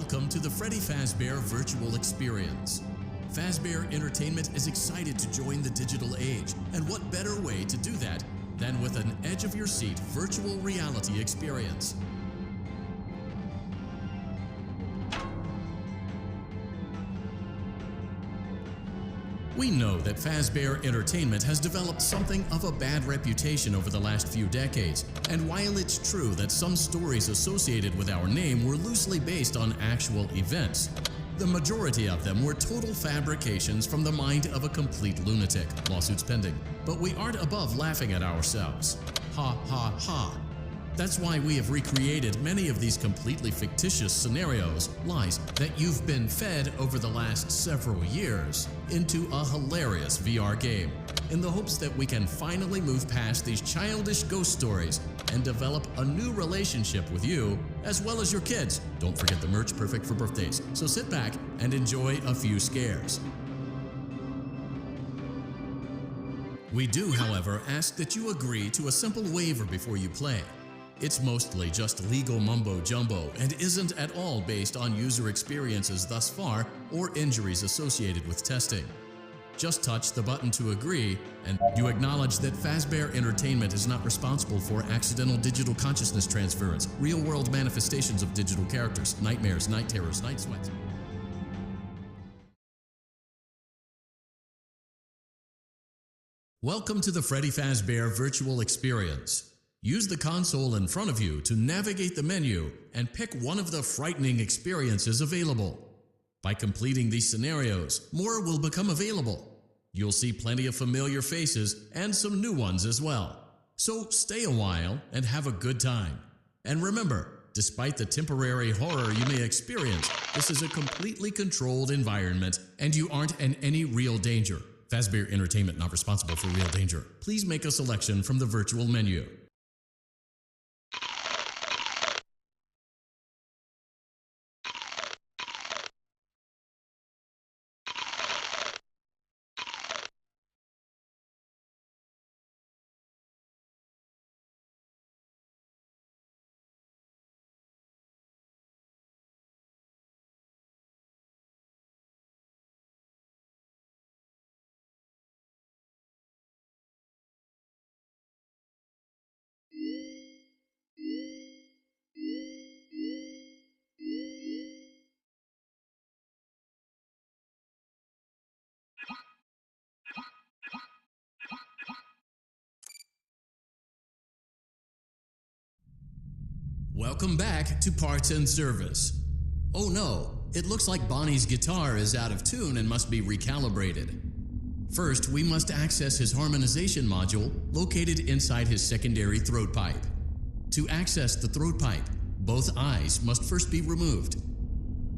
Welcome to the Freddy Fazbear Virtual Experience. Fazbear Entertainment is excited to join the digital age, and what better way to do that than with an edge-of-your-seat virtual reality experience. We know that Fazbear Entertainment has developed something of a bad reputation over the last few decades, and while it's true that some stories associated with our name were loosely based on actual events, the majority of them were total fabrications from the mind of a complete lunatic. Lawsuits pending. But we aren't above laughing at ourselves. Ha ha ha. That's why we have recreated many of these completely fictitious scenarios, lies that you've been fed over the last several years, into a hilarious VR game, in the hopes that we can finally move past these childish ghost stories and develop a new relationship with you, as well as your kids. Don't forget the merch, perfect for birthdays. So sit back and enjoy a few scares. We do, however, ask that you agree to a simple waiver before you play. It's mostly just legal mumbo-jumbo and isn't at all based on user experiences thus far or injuries associated with testing. Just touch the button to agree, and you acknowledge that Fazbear Entertainment is not responsible for accidental digital consciousness transference, real-world manifestations of digital characters, nightmares, night terrors, night sweats. Welcome to the Freddy Fazbear Virtual Experience. Use the console in front of you to navigate the menu and pick one of the frightening experiences available. By completing these scenarios, more will become available. You'll see plenty of familiar faces and some new ones as well. So stay a while and have a good time. And remember, despite the temporary horror you may experience, this is a completely controlled environment and you aren't in any real danger. Fazbear Entertainment not responsible for real danger. Please make a selection from the virtual menu. Welcome back to Parts and Service. Oh no, it looks like Bonnie's guitar is out of tune and must be recalibrated. First, we must access his harmonization module located inside his secondary throat pipe. To access the throat pipe, both eyes must first be removed.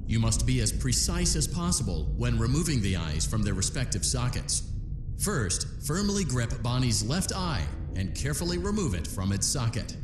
You must be as precise as possible when removing the eyes from their respective sockets. First, firmly grip Bonnie's left eye and carefully remove it from its socket.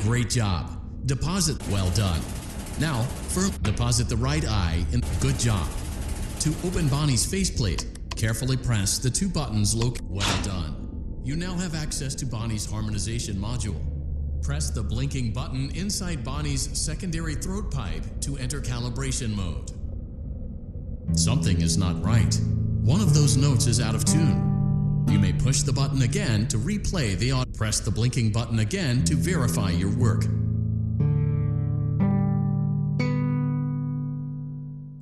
Great job. Deposit well done. Now, deposit the right eye in. Good job. To open Bonnie's faceplate, carefully press the two buttons well done. You now have access to Bonnie's harmonization module. Press the blinking button inside Bonnie's secondary throat pipe to enter calibration mode. Something is not right. One of those notes is out of tune. You may push the button again to replay the audio. Press the blinking button again to verify your work.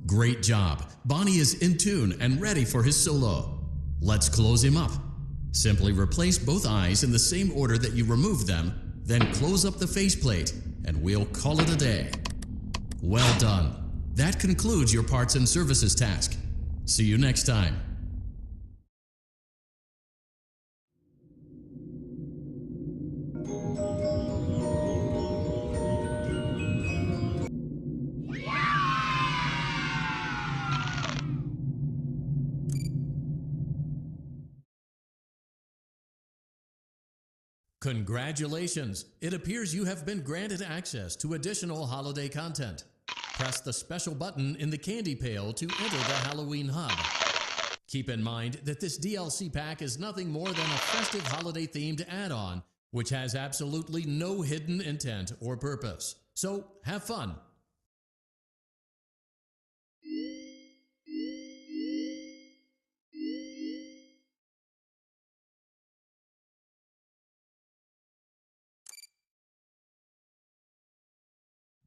Great job. Bonnie is in tune and ready for his solo. Let's close him up. Simply replace both eyes in the same order that you removed them, then close up the faceplate and we'll call it a day. Well done. That concludes your parts and services task. See you next time. Congratulations! It appears you have been granted access to additional holiday content. Press the special button in the candy pail to enter the Halloween hub. Keep in mind that this DLC pack is nothing more than a festive holiday-themed add-on, which has absolutely no hidden intent or purpose. So, have fun!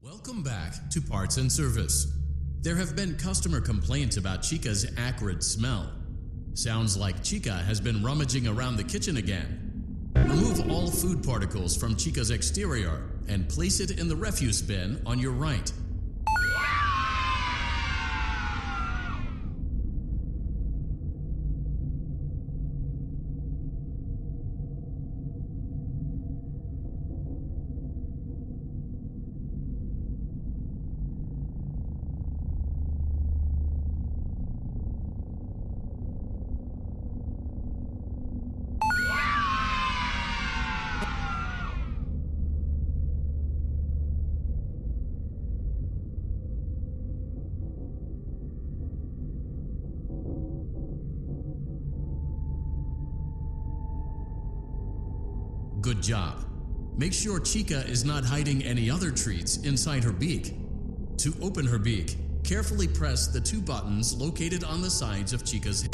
Welcome back to Parts and Service. There have been customer complaints about Chica's acrid smell. Sounds like Chica has been rummaging around the kitchen again. Remove all food particles from Chica's exterior and place it in the refuse bin on your right. Good job. Make sure Chica is not hiding any other treats inside her beak. To open her beak, carefully press the two buttons located on the sides of Chica's head.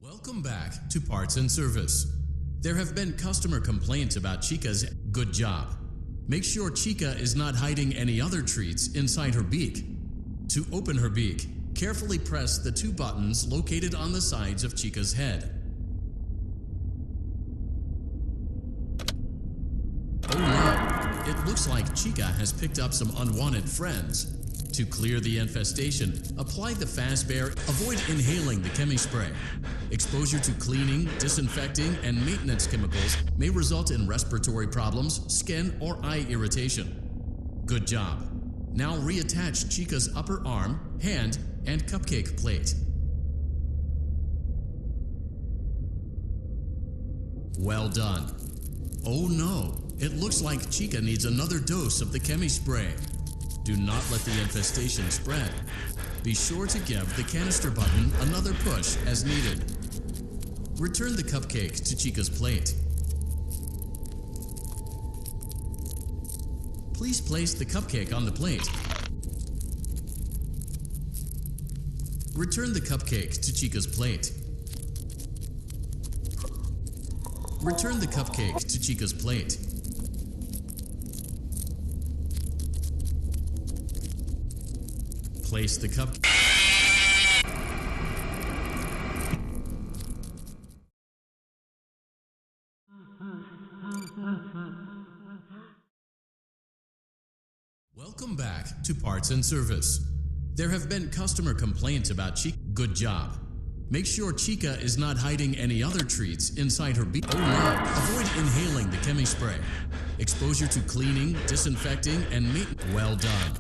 Welcome back to Parts and Service. There have been customer complaints about Chica's good job. Make sure Chica is not hiding any other treats inside her beak. To open her beak, carefully press the two buttons located on the sides of Chica's head. Oh no! It looks like Chica has picked up some unwanted friends. To clear the infestation, apply the Fazbear. Avoid inhaling the chemi-spray. Exposure to cleaning, disinfecting, and maintenance chemicals may result in respiratory problems, skin, or eye irritation. Good job. Now reattach Chica's upper arm, hand, and cupcake plate. Well done. Oh no, it looks like Chica needs another dose of the chemi-spray. Do not let the infestation spread. Be sure to give the canister button another push as needed. Return the cupcake to Chica's plate. Please place the cupcake on the plate. Return the cupcake to Chica's plate. Return the cupcake to Chica's plate. Place the cupcake. Welcome back to Parts and Service. There have been customer complaints about Chica. Good job. Make sure Chica is not hiding any other treats inside her beak. Oh no! Avoid inhaling the chemi-spray. Exposure to cleaning, disinfecting, and maintenance. Well done.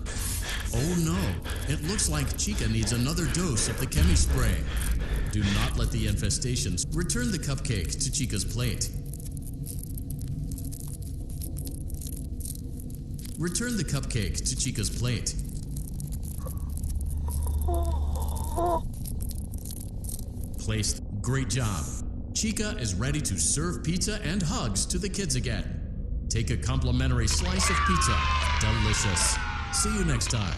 Oh no! It looks like Chica needs another dose of the chemi-spray. Do not let the infestations. Return the cupcake to Chica's plate. Return the cupcake to Chica's plate. Place. Great job. Chica is ready to serve pizza and hugs to the kids again. Take a complimentary slice of pizza. Delicious. See you next time.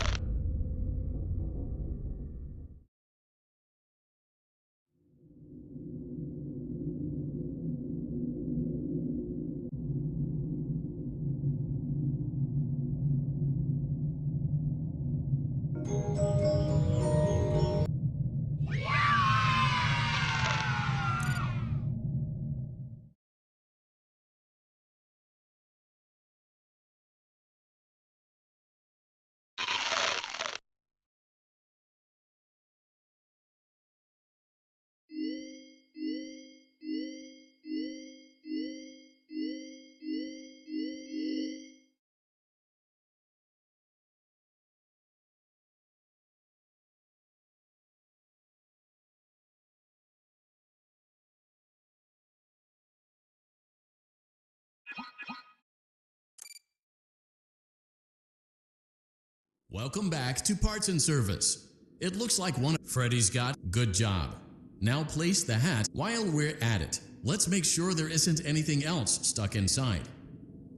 Welcome back to Parts and Service. It looks like one of Freddy's got good job. Now place the hat. While we're at it, let's make sure there isn't anything else stuck inside.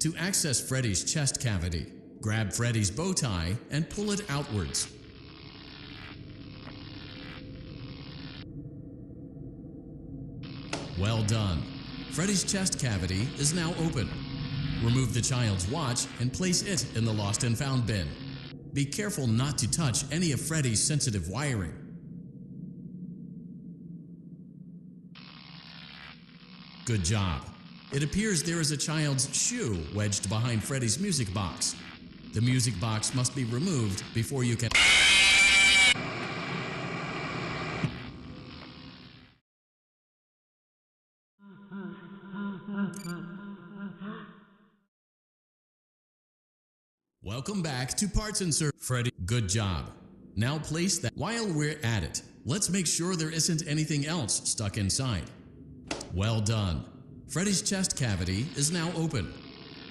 To access Freddy's chest cavity, grab Freddy's bow tie and pull it outwards. Well done. Freddy's chest cavity is now open. Remove the child's watch and place it in the lost and found bin. Be careful not to touch any of Freddy's sensitive wiring. Good job. It appears there is a child's shoe wedged behind Freddy's music box. The music box must be removed before you can... Welcome back to Parts and Service. Freddy, good job. Now place that. While we're at it, let's make sure there isn't anything else stuck inside. Well done. Freddy's chest cavity is now open.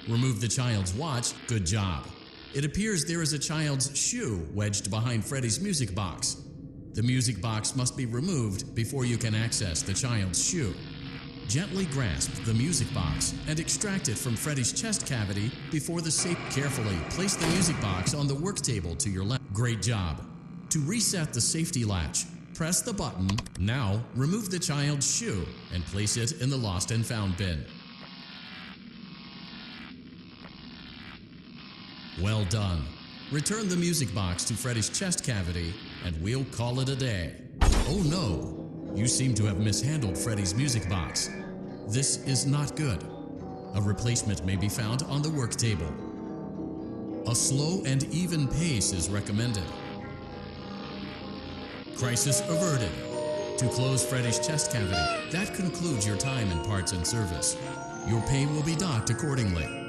Remove the child's watch. Good job. It appears there is a child's shoe wedged behind Freddy's music box. The music box must be removed before you can access the child's shoe. Gently grasp the music box and extract it from Freddy's chest cavity before the safe. Carefully place the music box on the work table to your left. Great job. To reset the safety latch, press the button. Now remove the child's shoe and place it in the lost and found bin. Well done. Return the music box to Freddy's chest cavity and we'll call it a day. Oh no! You seem to have mishandled Freddy's music box. This is not good. A replacement may be found on the work table. A slow and even pace is recommended. Crisis averted. To close Freddy's chest cavity, that concludes your time in Parts and Service. Your pay will be docked accordingly.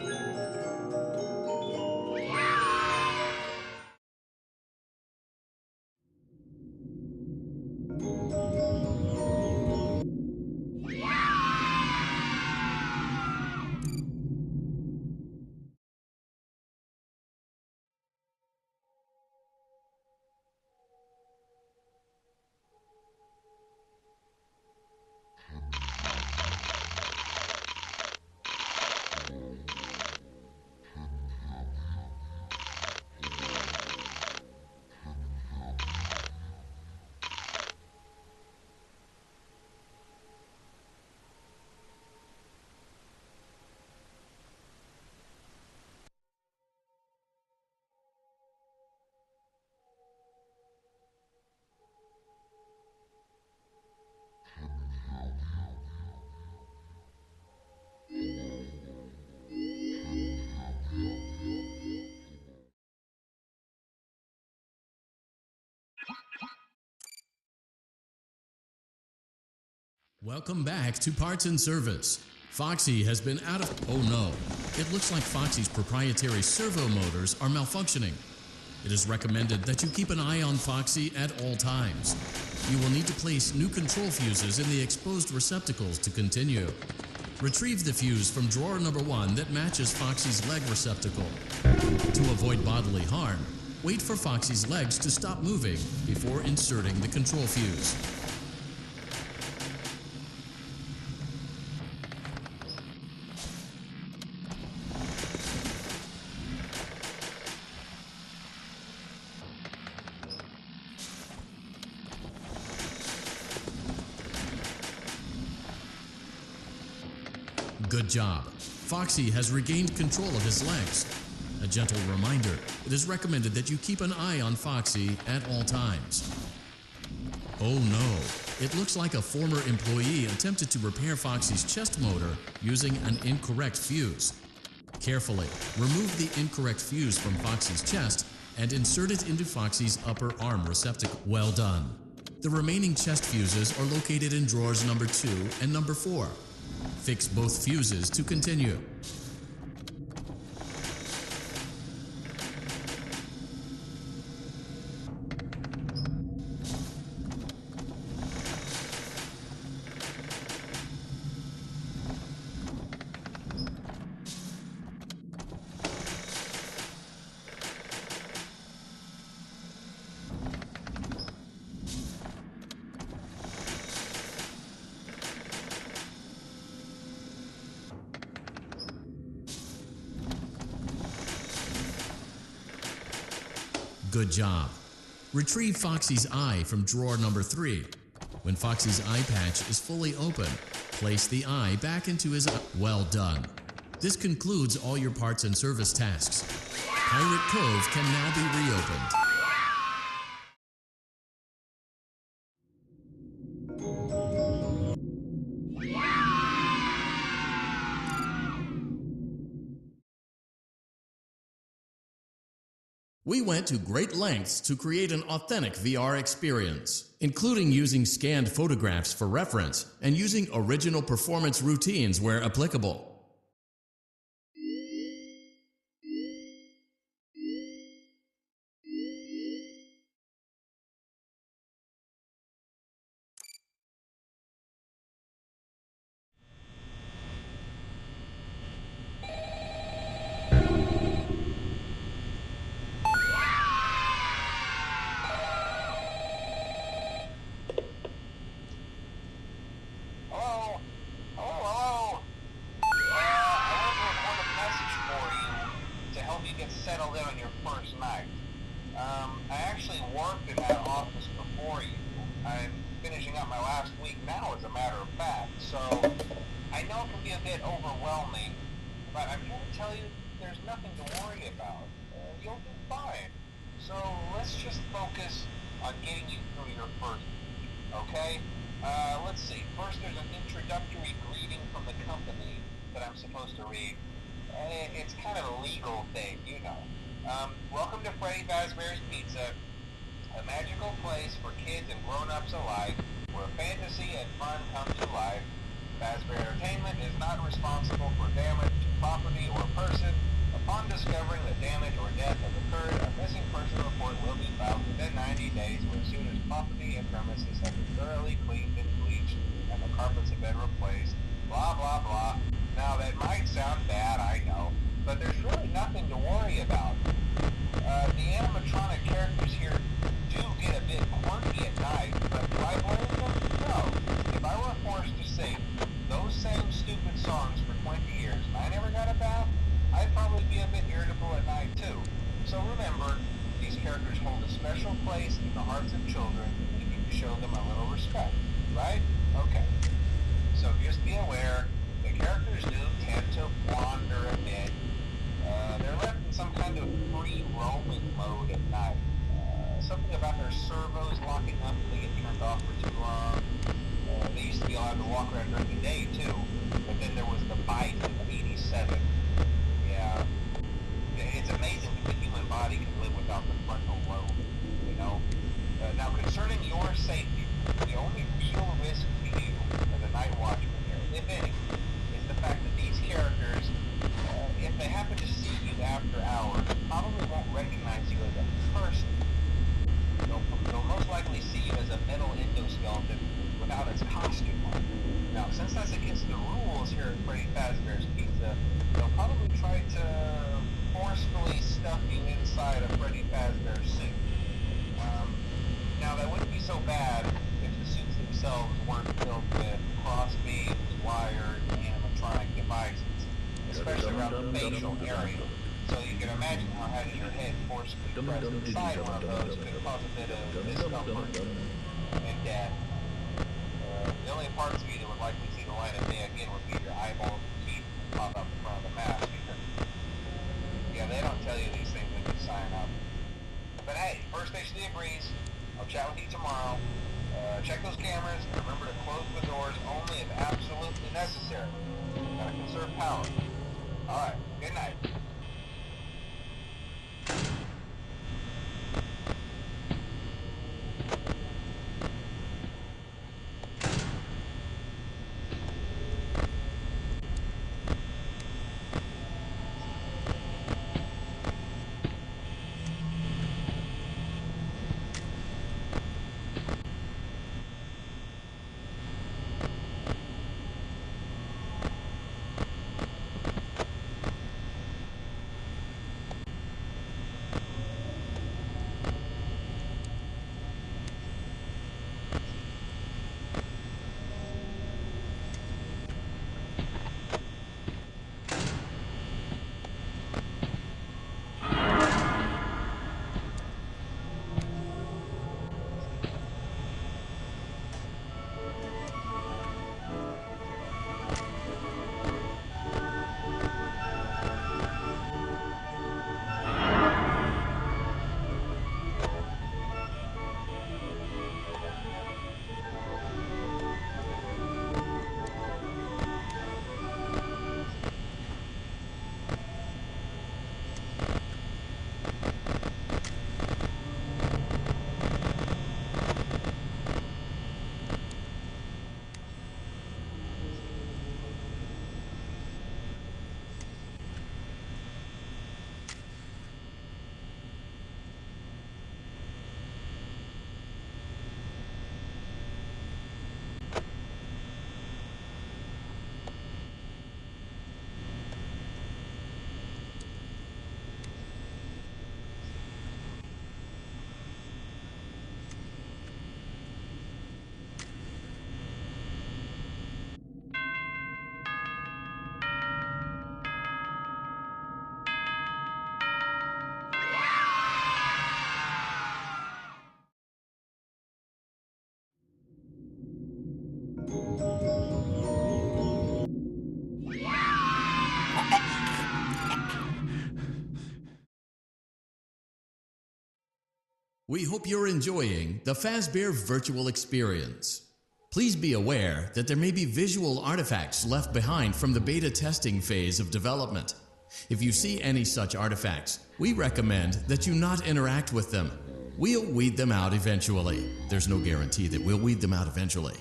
Welcome back to Parts and Service. Foxy has been out of... Oh no, it looks like Foxy's proprietary servo motors are malfunctioning. It is recommended that you keep an eye on Foxy at all times. You will need to place new control fuses in the exposed receptacles to continue. Retrieve the fuse from drawer number 1 that matches Foxy's leg receptacle. To avoid bodily harm, wait for Foxy's legs to stop moving before inserting the control fuse. Good job. Foxy has regained control of his legs. A gentle reminder, it is recommended that you keep an eye on Foxy at all times. Oh no, it looks like a former employee attempted to repair Foxy's chest motor using an incorrect fuse. Carefully, remove the incorrect fuse from Foxy's chest and insert it into Foxy's upper arm receptacle. Well done. The remaining chest fuses are located in drawers number 2 and number 4. Fix both fuses to continue. Good job. Retrieve Foxy's eye from drawer number 3. When Foxy's eye patch is fully open, place the eye back into his eye. Well done. This concludes all your parts and service tasks. Pirate Cove can now be reopened. We went to great lengths to create an authentic VR experience, including using scanned photographs for reference and using original performance routines where applicable. Settled in on your first night. I actually worked in that office before you. I'm finishing up my last week now, as a matter of fact, so I know it can be a bit overwhelming, but I'm here to tell you there's nothing to worry about. You'll do fine. So let's just focus on getting you through your first week, okay? Let's see. First, there's an introductory greeting from the company that I'm supposed to read. It's kind of a legal thing, you know. Welcome to Freddy Fazbear's Pizza, a magical place for kids and grown-ups alike, where fantasy and fun come to life. Fazbear Entertainment is not responsible for damage to property or person. Upon discovering that damage or death has occurred, a missing person report will be filed within 90 days, or as soon as property and premises have been thoroughly cleaned and bleached, and the carpets have been replaced. Blah, blah, blah. Now, that might sound bad, I know, but there's really nothing to worry about. The animatronic characters here do get a bit quirky at night, but do I blame them? No. If I were forced to sing those same stupid songs for 20 years and I never got a bath, I'd probably be a bit irritable at night too. So remember, these characters hold a special place in the hearts of children, and you need to show them a little respect, right? Okay. So just be aware, the characters do tend to wander a bit. They're left in some kind of free roaming mode at night. Something about their servos locking up and they get turned off for too long. They used to be allowed to walk around during the day too, but then there was the bite of '87. Yeah, it's amazing that the human body can live without the frontal lobe, you know. Now concerning your safety, the only real risk to you as a night watchman here, if any, is the fact that these characters, if they happen to see you after hours, probably won't recognize you as a person. They'll most likely see you as a metal endoskeleton without its costume on. Now, since that's against the rules here at Freddy Fazbear's Pizza, they'll probably try to forcefully stuff you inside a Freddy Fazbear suit. Now, that wouldn't be so bad if the suits themselves weren't filled with crossbeams, wires, and animatronic devices, especially around the facial area. So you can imagine how having your head forcefully pressed inside one of those could cause a bit of discomfort and death. The only parts of you that would likely see the light of day again would be your eyeballs and teeth pop up in front of the mask. Yeah, they don't tell you these things when you sign up. But hey, First Station agrees. I'll chat with you tomorrow. Check those cameras and remember to close the doors only if absolutely necessary. Gotta conserve power. Alright, good night. We hope you're enjoying the Fazbear virtual experience. Please be aware that there may be visual artifacts left behind from the beta testing phase of development. If you see any such artifacts, we recommend that you not interact with them. We'll weed them out eventually. There's no guarantee that we'll weed them out eventually.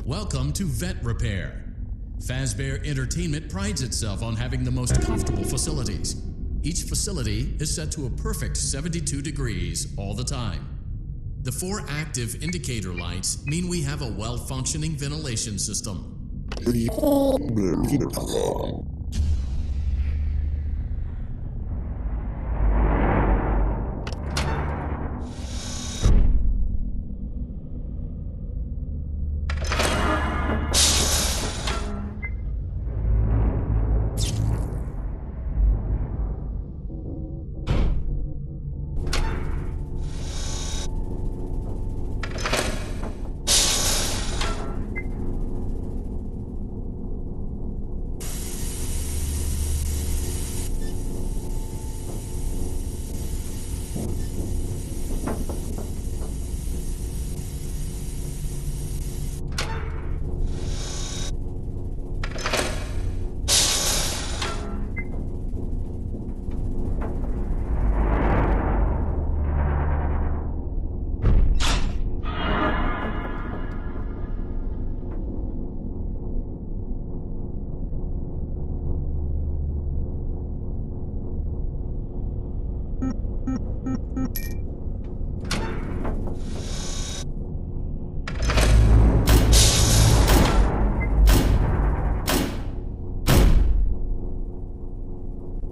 Welcome to Vet Repair. Fazbear Entertainment prides itself on having the most comfortable facilities. Each facility is set to a perfect 72 degrees all the time. The 4 active indicator lights mean we have a well-functioning ventilation system.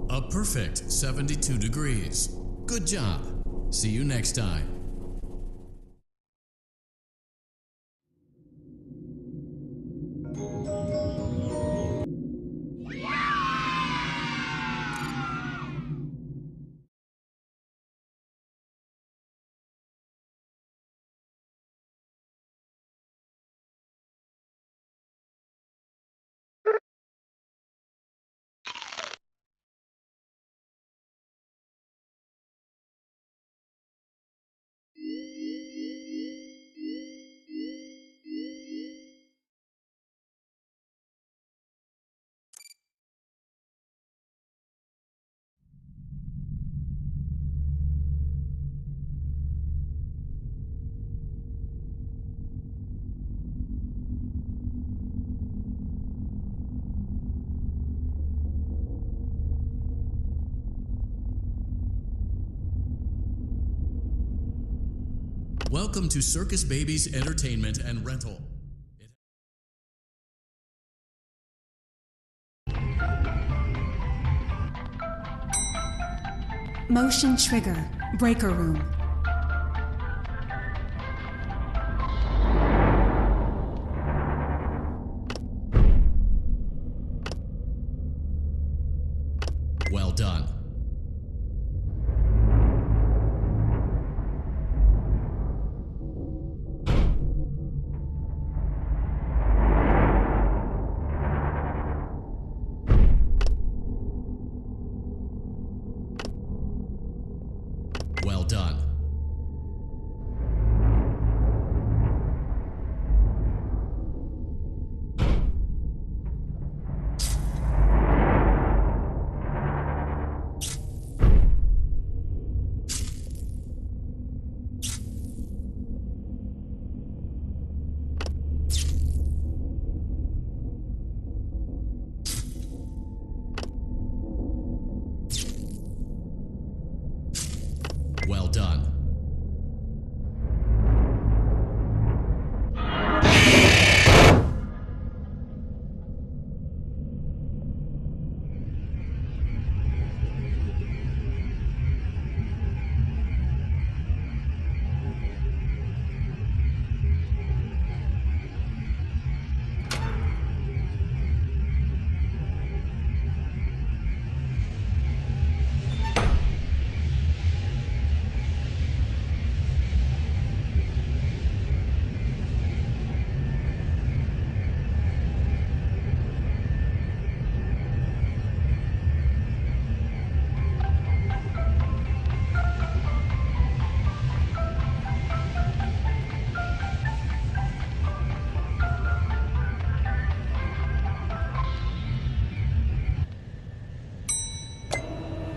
A perfect 72 degrees. Good job. See you next time. Welcome to Circus Baby's Entertainment and Rental. Motion trigger, breaker room. Well done. Well done. Well done.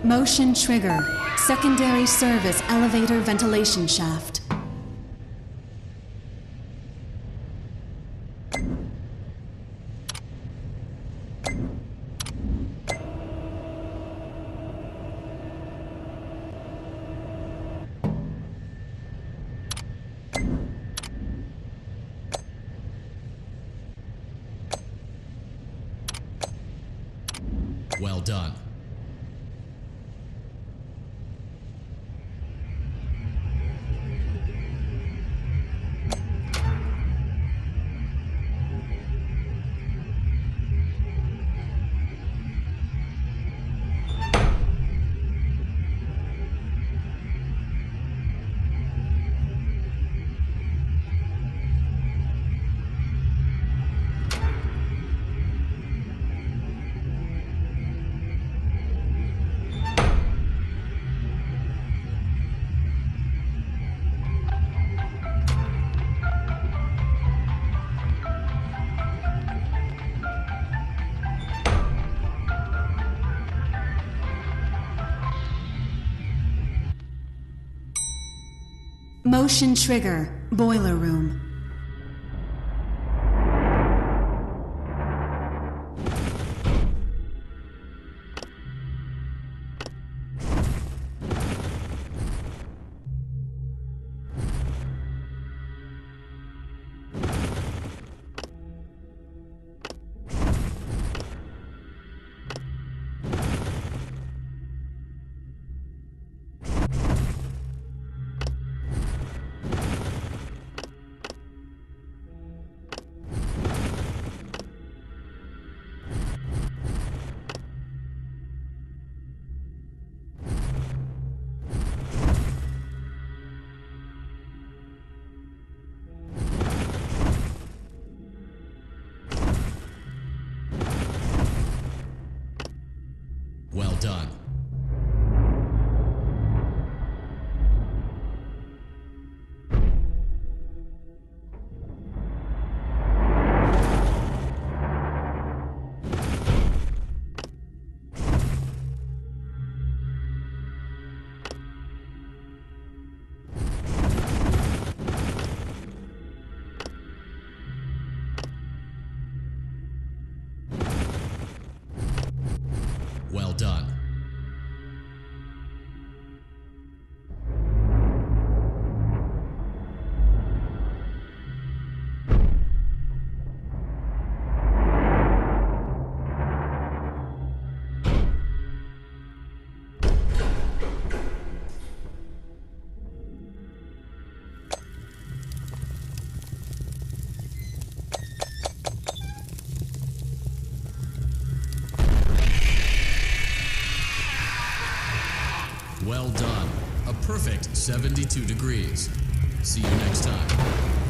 Motion trigger, secondary service elevator ventilation shaft. Well done. Motion trigger, boiler room. well done. A perfect 72 degrees. See you next time.